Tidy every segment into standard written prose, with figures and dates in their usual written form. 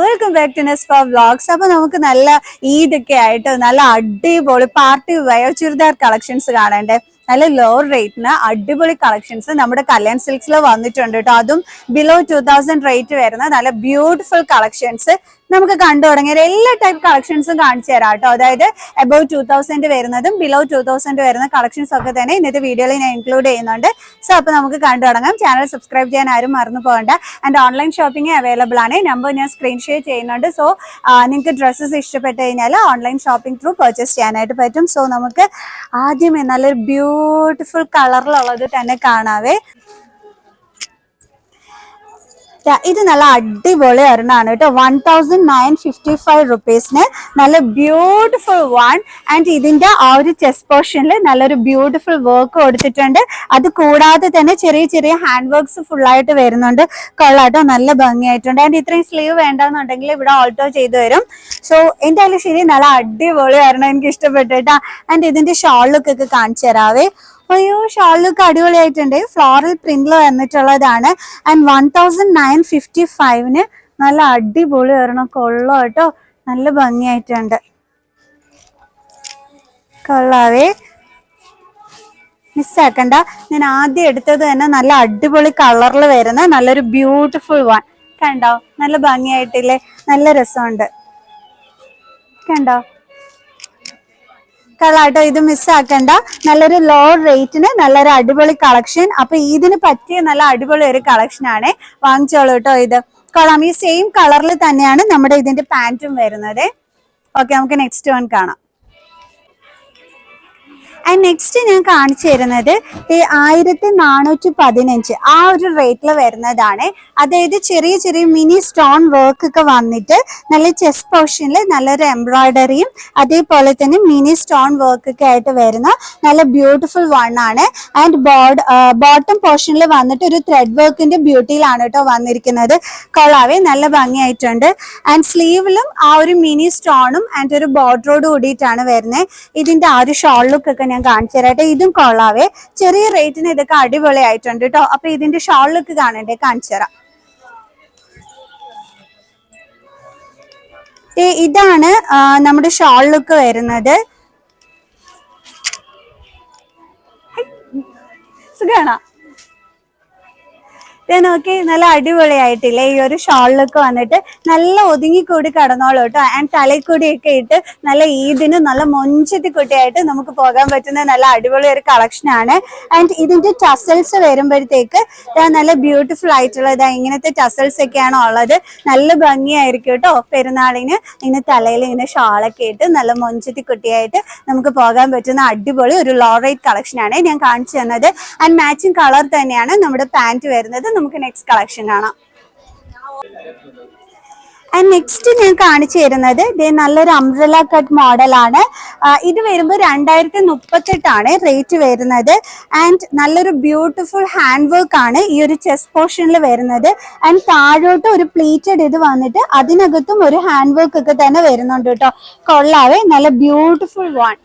Welcome back to നെസ്ഫ vlogs. അപ്പൊ നമുക്ക് നല്ല ഈദൊക്കെ ആയിട്ട് നല്ല അടിപൊളി പാർട്ടി വെയർ ചുരിദാർ കളക്ഷൻസ് കാണണ്ടേ. നല്ല ലോ റേറ്റിന് അടിപൊളി കളക്ഷൻസ് നമ്മുടെ കല്യാൺ സിൽക്സിൽ വന്നിട്ടുണ്ട് കേട്ടോ. അതും ബിലോ 2000 റേറ്റ് വരുന്ന നല്ല ബ്യൂട്ടിഫുൾ കളക്ഷൻസ് നമുക്ക് കണ്ടു തുടങ്ങിയത് എല്ലാ ടൈപ്പ് കളക്ഷൻസും കാണിച്ചു തരാം കേട്ടോ. അതായത് അബവ് 2000 വരുന്നതും ബിലോ 2000 വരുന്ന കളക്ഷൻസ് ഒക്കെ തന്നെ ഇന്നത്തെ വീഡിയോയിൽ ഞാൻ ഇൻക്ലൂഡ് ചെയ്യുന്നുണ്ട്. സോ അപ്പൊ നമുക്ക് കണ്ടു തുടങ്ങാം. ചാനൽ സബ്സ്ക്രൈബ് ചെയ്യാൻ ആരും മറന്നു പോകണ്ട. ആൻഡ് ഓൺലൈൻ ഷോപ്പിംഗ് അവൈലബിൾ ആണ്. നമ്പർ ഞാൻ സ്ക്രീൻ ഷെയർ ചെയ്യുന്നുണ്ട്. സോ നിങ്ങൾക്ക് ഡ്രസ്സസ് ഇഷ്ടപ്പെട്ട് കഴിഞ്ഞാൽ ഓൺലൈൻ ഷോപ്പിംഗ് ത്രൂ പർച്ചേസ് ചെയ്യാനായിട്ട് പറ്റും. സോ നമുക്ക് ആദ്യമേ നല്ലൊരു ബ്യൂട്ടിഫുൾ കളറിലുള്ളത് തന്നെ കാണാവേ. ഇത് നല്ല അടിപൊളി ഒരെണ്ണമാണ് കേട്ടോ. 1955 റുപ്പീസിന് നല്ല ബ്യൂട്ടിഫുൾ വൺ. ആൻഡ് ഇതിന്റെ ആ ഒരു ചെസ്റ്റ് പോർഷനിൽ നല്ലൊരു ബ്യൂട്ടിഫുൾ വർക്ക് കൊടുത്തിട്ടുണ്ട്. അത് കൂടാതെ തന്നെ ചെറിയ ചെറിയ ഹാൻഡ് വർക്ക്സ് ഫുൾ ആയിട്ട് വരുന്നുണ്ട്. കൊള്ളാട്ടോ, നല്ല ഭംഗിയായിട്ടുണ്ട്. ആൻഡ് ഇത്രയും സ്ലീവ് വേണ്ടെന്നുണ്ടെങ്കിൽ ഇവിടെ ഓൾട്ടോ ചെയ്തു വരും. സോ എന്തായാലും ശരി, നല്ല അടിപൊളി ഒരെണ്ണം എനിക്ക് ഇഷ്ടപ്പെട്ടു കേട്ടോ. ആൻഡ് ഇതിന്റെ ഷോൾ ലുക്ക് ഒക്കെ കാണിച്ചു തരാവേ. അയ്യോ, ഷാൾ ലുക്ക് അടിപൊളിയായിട്ടുണ്ട്. ഫ്ലോറൽ പ്രിന്റിൽ വന്നിട്ടുള്ളതാണ്. ആൻഡ് 1955 നല്ല അടിപൊളി ഒരെണ്ണം കൊള്ളോ കേട്ടോ. നല്ല ഭംഗിയായിട്ടുണ്ട്, കൊള്ളാവേ, മിസ്സാക്കണ്ട. ഞാൻ ആദ്യം എടുത്തത് തന്നെ നല്ല അടിപൊളി കളറിൽ വരുന്ന നല്ലൊരു ബ്യൂട്ടിഫുൾ വൺ. കണ്ടോ, നല്ല ഭംഗിയായിട്ടില്ലേ, നല്ല രസമുണ്ട്. കണ്ടോ കളാട്ടോ, ഇത് മിസ്സാക്കണ്ട. നല്ലൊരു ലോ റേറ്റിന് നല്ലൊരു അടിപൊളി കളക്ഷൻ. അപ്പൊ ഇതിന് പറ്റിയ നല്ല അടിപൊളി ഒരു കളക്ഷൻ ആണ്, വാങ്ങിച്ചോളൂ കേട്ടോ. ഇത് കൊള്ളാം. ഈ സെയിം കളറിൽ തന്നെയാണ് നമ്മുടെ ഇതിന്റെ പാന്റും വരുന്നത്. ഓക്കെ, നമുക്ക് നെക്സ്റ്റ് വൺ കാണാം. ആൻഡ് നെക്സ്റ്റ് ഞാൻ കാണിച്ചു തരുന്നത് 1415 ആ ഒരു റേറ്റിൽ വരുന്നതാണ്. അതായത് ചെറിയ ചെറിയ മിനി സ്റ്റോൺ വർക്ക് ഒക്കെ വന്നിട്ട് നല്ല ചെസ്റ്റ് പോർഷനിൽ നല്ലൊരു എംബ്രോയിഡറിയും അതേപോലെ തന്നെ മിനി സ്റ്റോൺ വർക്ക് ഒക്കെ ആയിട്ട് വരുന്ന നല്ല ബ്യൂട്ടിഫുൾ വൺ ആണ്. ആൻഡ് ബോട്ടം പോർഷനിൽ വന്നിട്ട് ഒരു ത്രെഡ് വർക്കിന്റെ ബ്യൂട്ടിയിലാണ് കേട്ടോ വന്നിരിക്കുന്നത്. കൊള്ളാവേ, നല്ല ഭംഗിയായിട്ടുണ്ട്. ആൻഡ് സ്ലീവിലും ആ ഒരു മിനി സ്റ്റോണും ആൻഡ് ഒരു ബോർഡറോട് കൂടിയിട്ടാണ് വരുന്നത്. ഇതിന്റെ ആ ഒരു ഷോൾ ലുക്ക് ഒക്കെ ഞാൻ കാണിച്ചു തരാട്ടെ. ഇതും കൊള്ളാവേ, ചെറിയ റേറ്റിന് ഇതൊക്കെ അടിപൊളിയായിട്ടുണ്ട് കേട്ടോ. അപ്പൊ ഇതിന്റെ ഷോൾ ലുക്ക് കാണണ്ടേ, കാണിച്ചു തരാം. ഇതാണ് നമ്മുടെ ഷോൾ ലുക്ക് വരുന്നത്. സുഖാണോ? നോക്കി, നല്ല അടിപൊളിയായിട്ടില്ലേ ഈ ഒരു ഷോളിലൊക്കെ വന്നിട്ട്. നല്ല ഒതുങ്ങിക്കൂടി കടന്നോളൂ കേട്ടോ. ആൻഡ് തലക്കൂടിയൊക്കെ ഇട്ട് നല്ല ഈദിന് നല്ല മൊഞ്ചത്തി കുട്ടിയായിട്ട് നമുക്ക് പോകാൻ പറ്റുന്ന നല്ല അടിപൊളി ഒരു കളക്ഷൻ ആണ്. ആൻഡ് ഇതിന്റെ ടസൽസ് വരുമ്പോഴത്തേക്ക് നല്ല ബ്യൂട്ടിഫുൾ ആയിട്ടുള്ള ഇങ്ങനത്തെ ടസൽസ് ഒക്കെയാണ് ഉള്ളത്. നല്ല ഭംഗിയായിരിക്കും കേട്ടോ. പെരുന്നാളിന് ഇങ്ങനെ തലയിൽ ഇങ്ങനെ ഷാളൊക്കെ ഇട്ട് നല്ല മൊഞ്ചത്തി കുട്ടിയായിട്ട് നമുക്ക് പോകാൻ പറ്റുന്ന അടിപൊളി ഒരു ലോ റേറ്റ് കളക്ഷൻ ആണ് ഞാൻ കാണിച്ചു തന്നത്. ആൻഡ് മാച്ചിങ് കളർ തന്നെയാണ് നമ്മുടെ പാന്റ് വരുന്നത്. നമുക്ക് നെക്സ്റ്റ് കളക്ഷൻ കാണാം. ആൻഡ് നെക്സ്റ്റ് ഞാൻ കാണിച്ചു തരുന്നത് നല്ലൊരു അംബ്രല കട്ട് മോഡലാണ്. ഇത് വരുമ്പോൾ 2038 റേറ്റ് വരുന്നത്. ആൻഡ് നല്ലൊരു ബ്യൂട്ടിഫുൾ ഹാൻഡ് വർക്ക് ആണ് ഈ ഒരു ചെസ്റ്റ് പോർഷനിൽ വരുന്നത്. ആൻഡ് താഴോട്ട് ഒരു പ്ലീറ്റഡ് ഇത് വന്നിട്ട് അതിനകത്തും ഒരു ഹാൻഡ് വർക്ക് ഒക്കെ തന്നെ വരുന്നുണ്ട് കേട്ടോ. കൊള്ളാവേ, നല്ല ബ്യൂട്ടിഫുൾ വൺ.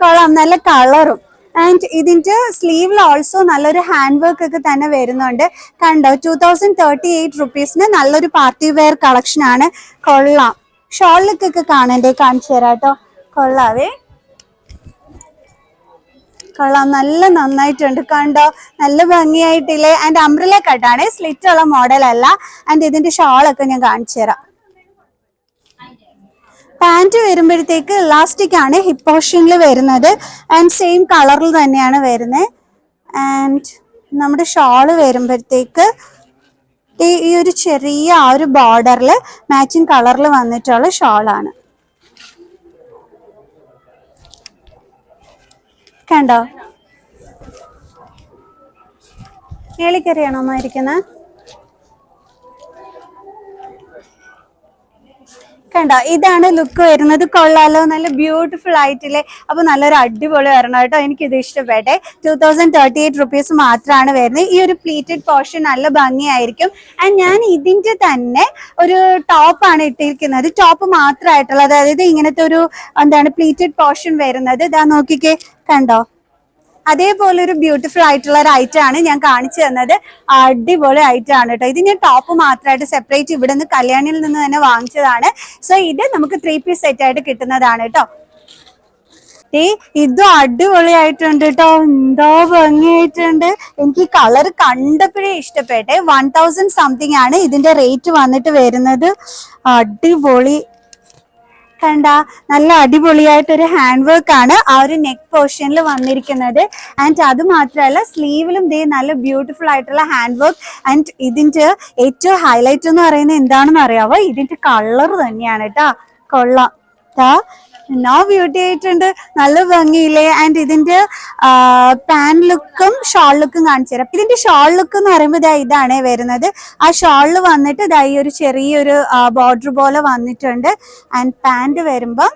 കൊള്ളാം, നല്ല കളറും. ആൻഡ് ഇതിന്റെ സ്ലീവിൽ ഓൾസോ നല്ലൊരു ഹാൻഡ് വർക്ക് ഒക്കെ തന്നെ വരുന്നുണ്ട്. കണ്ടോ, 2038 റുപ്പീസിന് നല്ലൊരു പാർട്ടി വെയർ കളക്ഷൻ ആണ്. കൊള്ളാം. ഷോളിലൊക്കെ കാണണ്ടേ, കാണിച്ചു തരാട്ടോ. കൊള്ളാവേ, കൊള്ളാം, നല്ല നന്നായിട്ടുണ്ട്. കണ്ടോ, നല്ല ഭംഗിയായിട്ടില്ലേ. ആൻഡ് അംബ്രല കട്ടാണ്, സ്ലിറ്റ് ഉള്ള മോഡൽ അല്ല. ആൻഡ് ഇതിന്റെ ഷോളൊക്കെ ഞാൻ കാണിച്ചു തരാം. പാന്റ് വരുമ്പോഴത്തേക്ക് ഇലാസ്റ്റിക് ആണ് ഹിപ്പ് പോർഷനിൽ വരുന്നത്. ആൻഡ് സെയിം കളറിൽ തന്നെയാണ് വരുന്നത്. ആൻഡ് നമ്മുടെ ഷോള് വരുമ്പോഴത്തേക്ക് ഈ ഒരു ചെറിയ ആ ഒരു ബോർഡറിൽ മാച്ചിങ് കളറിൽ വന്നിട്ടുള്ള ഷോളാണ്. കണ്ടോ, കേളിക്കറിയാണോ അമ്മ ഇരിക്കുന്നത്? കണ്ടോ, ഇതാണ് ലുക്ക് വരുന്നത്. കൊള്ളാലോ, നല്ല ബ്യൂട്ടിഫുൾ ആയിട്ടില്ലേ. അപ്പൊ നല്ലൊരു അടിപൊളി വരണം കേട്ടോ. എനിക്കിത് ഇഷ്ടപ്പെട്ടെ. 2038 റുപ്പീസ് മാത്രമാണ് വരുന്നത്. ഈ ഒരു പ്ലീറ്റഡ് പോർഷൻ നല്ല ഭംഗിയായിരിക്കും. ആൻഡ് ഞാൻ ഇതിന്റെ തന്നെ ഒരു ടോപ്പാണ് ഇട്ടിരിക്കുന്നത്. ടോപ്പ് മാത്രമായിട്ടുള്ളത്, അതായത് ഇങ്ങനത്തെ ഒരു പ്ലീറ്റഡ് പോർഷൻ വരുന്നത്. ഇതാ നോക്കിക്കേ, കണ്ടോ, അതേപോലെ ഒരു ബ്യൂട്ടിഫുൾ ആയിട്ടുള്ള ഒരു ഐറ്റം ആണ് ഞാൻ കാണിച്ചു തന്നത്. അടിപൊളി ഐറ്റം ആണ് കേട്ടോ. ഇത് ഞാൻ ടോപ്പ് മാത്രമായിട്ട് സെപ്പറേറ്റ് ഇവിടെ നിന്ന് കല്യാണിയിൽ നിന്ന് തന്നെ വാങ്ങിച്ചതാണ്. സോ ഇത് നമുക്ക് 3 പീസ് സെറ്റ് ആയിട്ട് കിട്ടുന്നതാണ് കേട്ടോ. ഇതും അടിപൊളിയായിട്ടുണ്ട് കേട്ടോ. എന്തോ ഭംഗിയായിട്ടുണ്ട്. എനിക്ക് ഈ കളർ കണ്ടപ്പോഴേ ഇഷ്ടപ്പെട്ടെ. 1000 സംതിങ് ആണ് ഇതിന്റെ റേറ്റ് വന്നിട്ട് വരുന്നത്. അടിപൊളി കണ്ട, നല്ല അടിപൊളിയായിട്ടൊരു ഹാൻഡ് വർക്ക് ആണ് ആ ഒരു നെക്ക് പോർഷനിൽ വന്നിരിക്കുന്നത്. ആൻഡ് അത് മാത്രമല്ല സ്ലീവിലും ദേ നല്ല ബ്യൂട്ടിഫുൾ ആയിട്ടുള്ള ഹാൻഡ് വർക്ക്. ആൻഡ് ഇതിന്റെ ഏറ്റവും ഹൈലൈറ്റ് എന്ന് പറയുന്നത് എന്താണെന്ന് അറിയാവോ? ഇതിന്റെ കളർ തന്നെയാണ് കേട്ടാ. കൊള്ളാം, എന്നാ ബ്യൂട്ടി ആയിട്ടുണ്ട്, നല്ല ഭംഗിയില്ലേ. ആൻഡ് ഇതിന്റെ പാന്റ് ലുക്കും ഷോൾ ലുക്കും കാണിച്ചു തരാം. ഇതിന്റെ ഷോൾ ലുക്ക് എന്ന് പറയുമ്പോൾ ഇതാണ് വരുന്നത്. ആ ഷോളിൽ വന്നിട്ട് ഈ ഒരു ചെറിയൊരു ബോർഡർ പോലെ വന്നിട്ടുണ്ട്. ആൻഡ് പാന്റ് വരുമ്പോ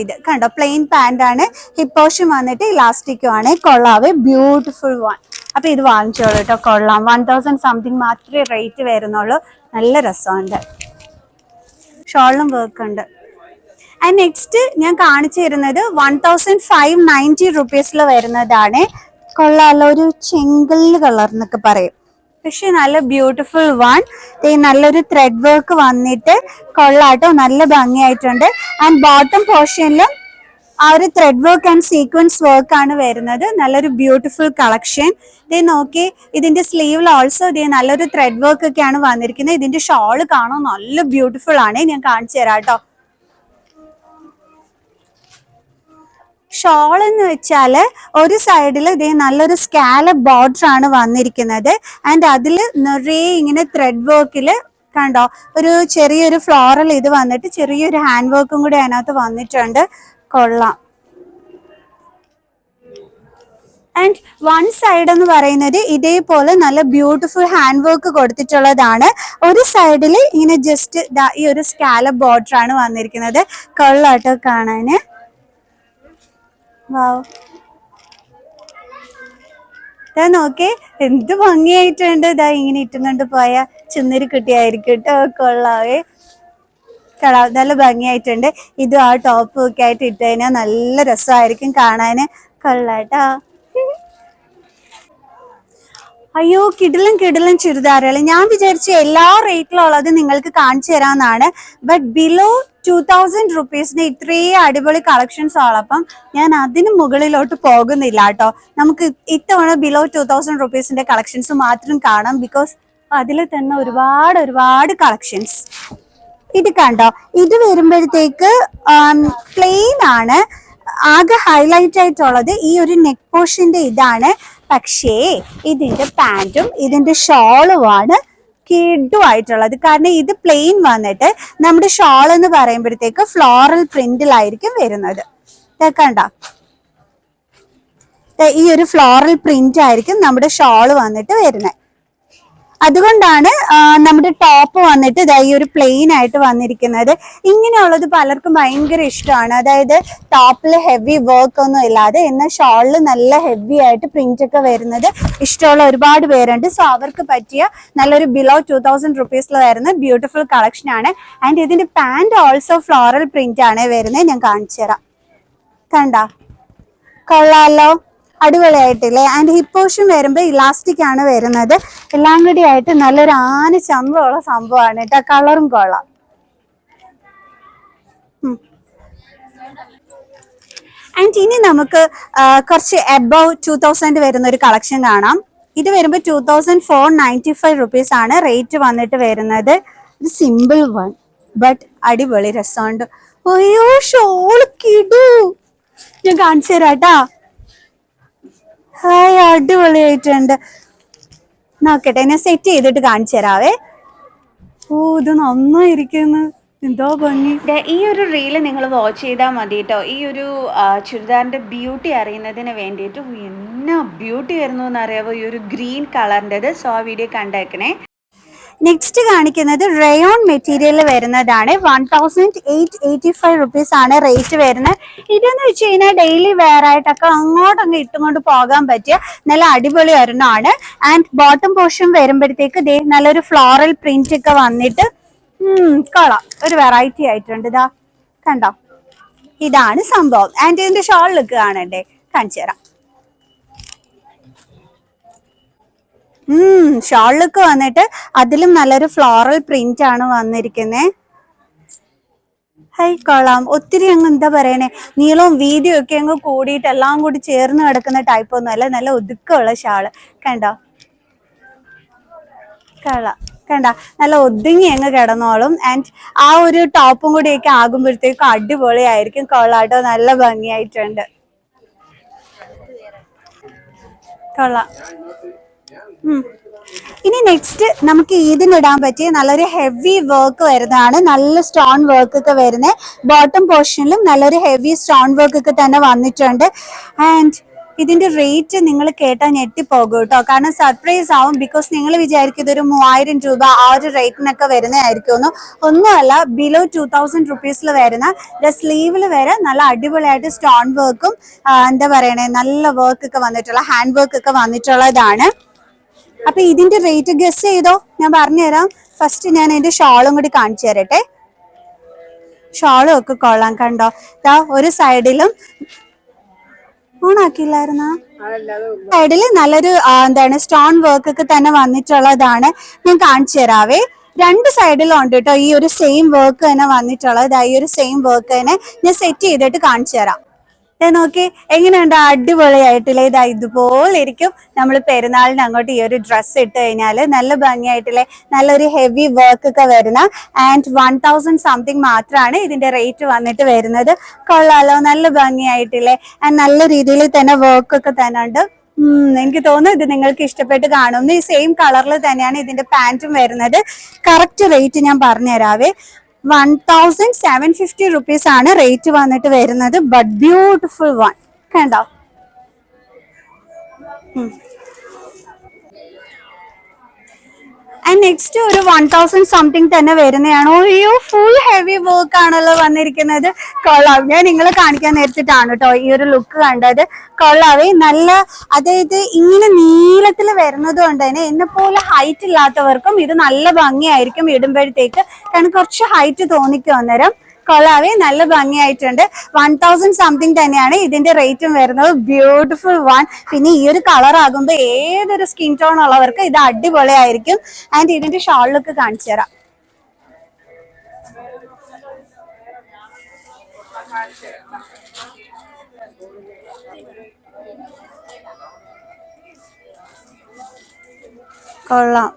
ഇത് കണ്ടോ, പ്ലെയിൻ പാന്റ് ആണ്. ഹിപ്പ് പോർഷൻ വന്നിട്ട് ഇലാസ്റ്റിക്കും ആണ്. കൊള്ളാവേ, ബ്യൂട്ടിഫുൾ വൺ. അപ്പൊ ഇത് വാങ്ങിച്ചോളൂ കേട്ടോ, കൊള്ളാം. 1000 സംതിങ് മാത്രമേ റേറ്റ് വരുന്നുള്ളൂ. നല്ല രസമുണ്ട്, ഷോളിലും വർക്ക് ഉണ്ട്. ആൻഡ് നെക്സ്റ്റ് ഞാൻ കാണിച്ചു തരുന്നത് 1590 റുപ്പീസിൽ വരുന്നതാണ്. കൊള്ളാലോ, ഒരു ചെങ്കല്ല് കളർ എന്നൊക്കെ പറയും, പക്ഷെ നല്ല ബ്യൂട്ടിഫുൾ വൺ. നല്ലൊരു ത്രെഡ് വർക്ക് വന്നിട്ട് കൊള്ളാട്ടോ, നല്ല ഭംഗിയായിട്ടുണ്ട്. ആൻഡ് ബോട്ടം പോർഷനിലും ആ ഒരു thread work and sequence work ആണ് വരുന്നത്. നല്ലൊരു ബ്യൂട്ടിഫുൾ കളക്ഷൻ. നോക്കി, ഇതിന്റെ സ്ലീവിൽ ഓൾസോ നല്ലൊരു ത്രെഡ് വർക്ക് ഒക്കെയാണ് വന്നിരിക്കുന്നത്. ഇതിന്റെ ഷോള് കാണാൻ നല്ല ബ്യൂട്ടിഫുൾ ആണ്. ഞാൻ കാണിച്ചു തരാം കേട്ടോ. ഷോൾ എന്ന് വെച്ചാല് ഒരു സൈഡിൽ നല്ലൊരു സ്കാലപ്പ് ബോർഡർ ആണ് വന്നിരിക്കുന്നത്. ആൻഡ് അതിൽ നിറയെ ഇങ്ങനെ ത്രെഡ് വർക്കില് കണ്ടോ, ഒരു ചെറിയൊരു ഫ്ലോറൽ ഇത് വന്നിട്ട് ചെറിയൊരു ഹാൻഡ് വർക്കും കൂടി അതിനകത്ത് വന്നിട്ടുണ്ട്. കൊള്ളാം. ആൻഡ് വൺ സൈഡ് എന്ന് പറയുന്നത് ഇതേപോലെ നല്ല ബ്യൂട്ടിഫുൾ ഹാൻഡ് വർക്ക് കൊടുത്തിട്ടുള്ളതാണ്. ഒരു സൈഡിൽ ഇങ്ങനെ ജസ്റ്റ് ഈ ഒരു സ്കാലപ്പ് ബോർഡർ ആണ് വന്നിരിക്കുന്നത്. കൊള്ളാട്ടോ കാണാന്. നോക്കേ, എന്ത് ഭംഗിയായിട്ടുണ്ട്. ഇങ്ങനെ ഇട്ടുകൊണ്ട് പോയ ചുന്നരി കുട്ടിയായിരിക്കും കേട്ടോ. കൊള്ളാവേ, നല്ല ഭംഗിയായിട്ടുണ്ട്. ഇത് ആ ടോപ്പ് ഒക്കെ ആയിട്ട് ഇട്ട് കഴിഞ്ഞാൽ നല്ല രസമായിരിക്കും കാണാന്. കൊള്ളാട്ടാ. അയ്യോ, കിടിലൻ ചുരിദാറുകൾ. ഞാൻ വിചാരിച്ചു എല്ലാ റേറ്റിലുള്ളത് നിങ്ങൾക്ക് കാണിച്ചു തരാമെന്നാണ്. ബട്ട് ബിലോ 2000 റുപ്പീസിന് ഇത്രയും അടിപൊളി കളക്ഷൻസ് ഉള്ളപ്പം ഞാൻ അതിന് മുകളിലോട്ട് പോകുന്നില്ല കേട്ടോ. നമുക്ക് ഇത്തവണ ബിലോ 2000 റുപ്പീസിന്റെ കളക്ഷൻസ് മാത്രം കാണാം. ബിക്കോസ് അതിൽ തന്നെ ഒരുപാട് കളക്ഷൻസ്. ഇത് കണ്ടോ, ഇത് വരുമ്പോഴത്തേക്ക് പ്ലെയിൻ ആണ്. ആകെ ഹൈലൈറ്റ് ആയിട്ടുള്ളത് ഈ ഒരു നെക്ക് പോർഷന്റെ ഇതാണ്. പക്ഷേ ഇതിന്റെ പാന്റും ഇതിന്റെ ഷോളുമാണ് കിഡുമായിട്ടുള്ളത്. കാരണം ഇത് പ്ലെയിൻ വന്നിട്ട് നമ്മുടെ ഷോൾ എന്ന് പറയുമ്പോഴത്തേക്ക് ഫ്ലോറൽ പ്രിന്റിലായിരിക്കും വരുന്നത്. കണ്ട, ഈ ഒരു ഫ്ലോറൽ പ്രിന്റ് ആയിരിക്കും നമ്മുടെ ഷോള് വന്നിട്ട് വരുന്നത്. അതുകൊണ്ടാണ് നമ്മുടെ ടോപ്പ് വന്നിട്ട് ഈ ഒരു പ്ലെയിൻ ആയിട്ട് വന്നിരിക്കുന്നത്. ഇങ്ങനെയുള്ളത് പലർക്കും ഭയങ്കര ഇഷ്ടമാണ്. അതായത് ടോപ്പിൽ ഹെവി വർക്ക് ഒന്നും ഇല്ലാതെ എന്നാൽ ഷോളിൽ നല്ല ഹെവി ആയിട്ട് പ്രിന്റ് ഒക്കെ വരുന്നത് ഇഷ്ടമുള്ള ഒരുപാട് പേരുണ്ട്. സോ അവർക്ക് പറ്റിയ നല്ലൊരു ബിലോ 2000 റുപ്പീസിൽ വരുന്ന ബ്യൂട്ടിഫുൾ കളക്ഷൻ ആണ്. ആൻഡ് ഇതിന്റെ പാന്റ് ഓൾസോ ഫ്ലോറൽ പ്രിന്റ് ആണ് വരുന്നത്. ഞാൻ കാണിച്ചു തരാം. കണ്ട, കൊള്ളാലോ, അടിപൊളിയായിട്ടില്ലേ. ആൻഡ് ഹിപ്പ് പോർഷൻ വരുമ്പോൾ ഇലാസ്റ്റിക് ആണ് വരുന്നത്. എല്ലാം കൂടി ആയിട്ട് നല്ലൊരു ആന ചമ്പമുള്ള സംഭവമാണ് കേട്ടോ. കളറും കൊള്ളാം. ആൻഡ് ഇനി നമുക്ക് കുറച്ച് എബവ് 2000 വരുന്ന ഒരു കളക്ഷൻ കാണാം. ഇത് വരുമ്പോൾ 2495 റുപ്പീസ് ആണ് റേറ്റ് വന്നിട്ട് വരുന്നത്. ഇത് സിമ്പിൾ വൺ ബട്ട് അടിപൊളി രസമുണ്ട്. അയ്യോ, ഷോള് കിടു. ഞാൻ കാണിച്ചു തരാം കേട്ടാ. ഹായ്, അടിപൊളിയായിട്ടുണ്ട്. നോക്കട്ടെ, ഞാൻ സെറ്റ് ചെയ്തിട്ട് കാണിച്ചു തരാവേ. ഓ, ഇത് നന്നായിരിക്കുന്നു, എന്തോ ഭംഗി. ഈ ഒരു റീല് നിങ്ങൾ വാച്ച് ചെയ്താൽ മതി കേട്ടോ. ഈ ഒരു ചുരിദാറിന്റെ ബ്യൂട്ടി അറിയുന്നതിന് വേണ്ടിയിട്ട്. എന്നാ ബ്യൂട്ടി വരുന്നു എന്നറിയാവോ ഈ ഒരു ഗ്രീൻ കളറിൻ്റെത്. സോ ആ വീഡിയോ കണ്ടേക്കണേ. നെക്സ്റ്റ് കാണിക്കുന്നത് റയോൺ മെറ്റീരിയൽ വരുന്നതാണ്. 1885 റുപ്പീസ് ആണ് റേറ്റ് വരുന്നത്. ഇതെന്ന് വെച്ച് കഴിഞ്ഞാൽ ഡെയിലി വെയർ ആയിട്ടൊക്കെ അങ്ങോട്ടങ്ങ് ഇട്ടുകൊണ്ട് പോകാൻ പറ്റിയ നല്ല അടിപൊളി ഒരെണ്ണമാണ്. ആൻഡ് ബോട്ടം പോർഷൻ വരുമ്പോഴത്തേക്ക് നല്ലൊരു ഫ്ലോറൽ പ്രിന്റ് ഒക്കെ വന്നിട്ട് കൊള്ളാം, ഒരു വെറൈറ്റി ആയിട്ടുണ്ട്. ഇതാ കണ്ടോ, ഇതാണ് സംഭവം. ആൻഡ് ഇതിന്റെ ഷോൾ ലുക്ക് കാണണ്ടേ, കാണിച്ചു തരാം. ഷോൾ ലുക്ക് വന്നിട്ട് അതിലും നല്ലൊരു ഫ്ലോറൽ പ്രിന്റ് ആണ് വന്നിരിക്കുന്നത്. ഹൈ കൊള്ളാം. ഒത്തിരി അങ്ങ് എന്താ പറയണേ, നീളവും വീതിയും ഒക്കെ അങ്ങ് കൂടിയിട്ട് എല്ലാം കൂടി ചേർന്ന് കിടക്കുന്ന ടൈപ്പ് ഒന്നും അല്ല. നല്ല ഒതുക്കമുള്ള ഷാള് കണ്ടോ, കൊള്ളാം. കണ്ട, നല്ല ഒതുങ്ങി അങ്ങ് കിടന്നോളും. ആൻഡ് ആ ഒരു ടോപ്പും കൂടിയൊക്കെ ആകുമ്പോഴത്തേക്കും അടിപൊളിയായിരിക്കും. കൊള്ളാട്ടോ, നല്ല ഭംഗിയായിട്ടുണ്ട്. കൊള്ളാം. ഇനി നെക്സ്റ്റ് നമുക്ക് ഇതിനിടാൻ പറ്റിയ നല്ലൊരു ഹെവി വർക്ക് വരുന്നതാണ്. നല്ല സ്റ്റോൺ വർക്ക് ഒക്കെ വരുന്നത്. ബോട്ടം പോർഷനിലും നല്ലൊരു ഹെവി സ്റ്റോൺ വർക്ക് ഒക്കെ തന്നെ വന്നിട്ടുണ്ട്. ആൻഡ് ഇതിന്റെ റേറ്റ് നിങ്ങൾ കേട്ടാൽ ഞെട്ടിപ്പോകും കേട്ടോ. കാരണം സർപ്രൈസ് ആവും. ബിക്കോസ് നിങ്ങൾ വിചാരിക്കും ഇതൊരു 3000 രൂപ ആ ഒരു റേറ്റിനൊക്കെ വരുന്നതായിരിക്കും. ഒന്നുമല്ല, ബിലോ 2000 റുപ്പീസിൽ വരുന്ന സ്ലീവിൽ വരെ നല്ല അടിപൊളിയായിട്ട് സ്റ്റോൺ വർക്കും എന്താ പറയണേ, നല്ല വർക്ക് ഒക്കെ വന്നിട്ടുള്ള ഹാൻഡ് വർക്ക് ഒക്കെ വന്നിട്ടുള്ളതാണ്. അപ്പൊ ഇതിന്റെ റേറ്റ് ഗസ് ചെയ്തോ, ഞാൻ പറഞ്ഞുതരാം. ഫസ്റ്റ് ഞാൻ അതിന്റെ ഷാളും കൂടി കാണിച്ചു തരട്ടെ. ഷാളും ഒക്കെ കൊള്ളാം. കണ്ടോ, ഒരു സൈഡിലും ഓണാക്കിയില്ലായിരുന്ന സൈഡില് നല്ലൊരു എന്താണ് സ്റ്റോൺ വർക്ക് ഒക്കെ തന്നെ വന്നിട്ടുള്ളതാണ്. ഞാൻ കാണിച്ചു തരാവേ. രണ്ട് സൈഡിലും ഉണ്ട് കേട്ടോ ഈ ഒരു സെയിം വർക്ക് തന്നെ വന്നിട്ടുള്ളത്. ഈ ഒരു സെയിം വർക്ക് തന്നെ ഞാൻ സെറ്റ് ചെയ്തിട്ട് കാണിച്ചു തരാം. നോക്കി എങ്ങനെയുണ്ട്, അടിപൊളിയായിട്ടില്ലേ. ഇതുപോലെ ഇരിക്കും നമ്മൾ പെരുന്നാളിന് അങ്ങോട്ട് ഈ ഒരു ഡ്രസ്സ് ഇട്ട് കഴിഞ്ഞാല്. നല്ല ഭംഗിയായിട്ടില്ലേ, നല്ലൊരു ഹെവി വർക്ക് ഒക്കെ വരുന്ന. ആൻഡ് 1000 സംതിങ് മാത്രമാണ് ഇതിന്റെ റേറ്റ് വന്നിട്ട് വരുന്നത്. കൊള്ളാലോ, നല്ല ഭംഗിയായിട്ടില്ലേ. ആൻഡ് നല്ല രീതിയിൽ തന്നെ വർക്ക് ഒക്കെ തന്നെ ഉണ്ട്. എനിക്ക് തോന്നുന്നു ഇത് നിങ്ങൾക്ക് ഇഷ്ടപ്പെട്ട് കാണുന്നു. ഈ സെയിം കളറിൽ തന്നെയാണ് ഇതിന്റെ പാന്റും വരുന്നത്. കറക്റ്റ് റേറ്റ് ഞാൻ പറഞ്ഞുതരാവേ. 1750 റുപ്പീസ് ആണ് റേറ്റ് വന്നിട്ട് വരുന്നത്. ബട്ട് ബ്യൂട്ടിഫുൾ വൺ കണ്ടോ. ആൻഡ് നെക്സ്റ്റ് ഒരു 1000 സംതിങ് തന്നെ വരുന്നതാണ്. അയ്യോ, ഫുൾ ഹെവി വർക്ക് ആണല്ലോ വന്നിരിക്കുന്നത്. കൊള്ളാം. ഞാൻ നിങ്ങളെ കാണിക്കാൻ നേരത്തിട്ടാണ് കേട്ടോ ഈ ഒരു ലുക്ക് കണ്ടത്. കൊള്ളാവേ. നല്ല, അതായത് ഇങ്ങനെ നീളത്തിൽ വരുന്നത് കൊണ്ട് തന്നെ എന്നെ പോലെ ഹൈറ്റ് ഇല്ലാത്തവർക്കും ഇത് നല്ല ഭംഗിയായിരിക്കും ഇടുമ്പോഴത്തേക്ക്. കാരണം കുറച്ച് ഹൈറ്റ് തോന്നിക്കും അന്നേരം. കൊള്ളാവേ, നല്ല ഭംഗിയായിട്ടുണ്ട്. 1000 സംതിങ് തന്നെയാണ് ഇതിന്റെ റേറ്റും വരുന്നത്. Beautiful one. പിന്നെ ഈ ഒരു കളർ ആകുമ്പോൾ ഏതൊരു സ്കിൻ ടോൺ ഉള്ളവർക്ക് ഇത് അടിപൊളിയായിരിക്കും. ആൻഡ് ഇതിന്റെ ഷോൾ ലുക്ക് കാണിച്ചു തരാം. കൊള്ളാം.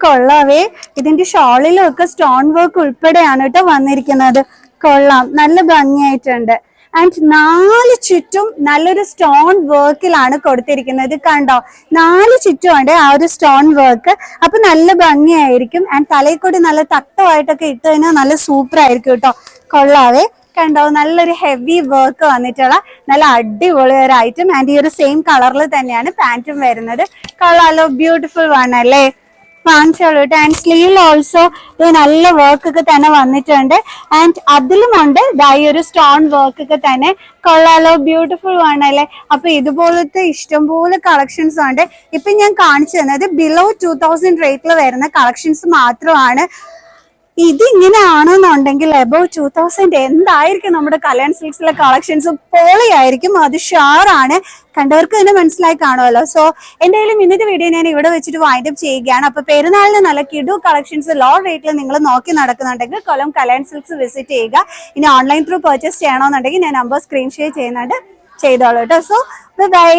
കൊള്ളാവേ. ഇതിന്റെ ഷോളിലും ഒക്കെ സ്റ്റോൺ വർക്ക് ഉൾപ്പെടെയാണ് കേട്ടോ വന്നിരിക്കുന്നത്. കൊള്ളാം, നല്ല ഭംഗിയായിട്ടുണ്ട്. ആൻഡ് 4 ചുറ്റും നല്ലൊരു സ്റ്റോൺ വർക്കിലാണ് കൊടുത്തിരിക്കുന്നത്. കണ്ടോ, 4 ചുറ്റും ഉണ്ട് ആ ഒരു സ്റ്റോൺ വർക്ക്. അപ്പൊ നല്ല ഭംഗിയായിരിക്കും. ആൻഡ് തലയിൽ കൂടി നല്ല തട്ടമായിട്ടൊക്കെ ഇട്ട് കഴിഞ്ഞാൽ നല്ല സൂപ്പർ ആയിരിക്കും കേട്ടോ. കൊള്ളാവേ. കണ്ടോ, നല്ലൊരു ഹെവി വർക്ക് വന്നിട്ടുള്ള നല്ല അടിപൊളി ഒരു ഐറ്റം. ആൻഡ് ഈ ഒരു സെയിം കളറിൽ തന്നെയാണ് പാന്റും വരുന്നത്. കൊള്ളാലോ, ബ്യൂട്ടിഫുൾ വൺ അല്ലേ. വാങ്ങിച്ചോളൂ. ആൻഡ് സ്ലീവിൽ ഓൾസോ ഇത് നല്ല വർക്ക് ഒക്കെ തന്നെ വന്നിട്ടുണ്ട്. ആൻഡ് അതിലുമുണ്ട് ഈ ഒരു സ്റ്റോൺ വർക്ക് ഒക്കെ തന്നെ. കൊള്ളാലോ, ബ്യൂട്ടിഫുൾ വൺ അല്ലേ. അപ്പൊ ഇതുപോലത്തെ ഇഷ്ടംപോലെ കളക്ഷൻസ് ഉണ്ട്. ഇപ്പൊ ഞാൻ കാണിച്ചു തന്നത് ബിലോ 2000 റേറ്റിൽ വരുന്ന കളക്ഷൻസ് മാത്രമാണ്. ഇതിങ്ങനെ ആണെന്നുണ്ടെങ്കിൽ എബവ് 2000 എന്തായിരിക്കും നമ്മുടെ കല്യാൺ സിൽക്സിലെ കളക്ഷൻസ്. പൊളിയായിരിക്കും, അത് ഷുവറാണ്. കണ്ടവർക്ക് തന്നെ മനസ്സിലായി കാണുമല്ലോ. സോ എന്തായാലും ഇന്നത്തെ വീഡിയോ ഞാൻ ഇവിടെ വെച്ചിട്ട് വൈൻഡ് അപ്പ് ചെയ്യുകയാണ്. അപ്പൊ പെരുന്നാളിന് നല്ല കിഡു കളക്ഷൻസ് ലോ റേറ്റിൽ നിങ്ങൾ നോക്കി നടക്കുന്നുണ്ടെങ്കിൽ കൊല്ലം കല്യാൺ സിൽക്സ് വിസിറ്റ് ചെയ്യുക. ഇനി ഓൺലൈൻ ത്രൂ പർച്ചേസ് ചെയ്യണമെന്നുണ്ടെങ്കിൽ ഞാൻ നമ്പർ സ്ക്രീൻഷെയർ ചെയ്യുന്നുണ്ട്, ചെയ്തോളൂ കേട്ടോ. So by.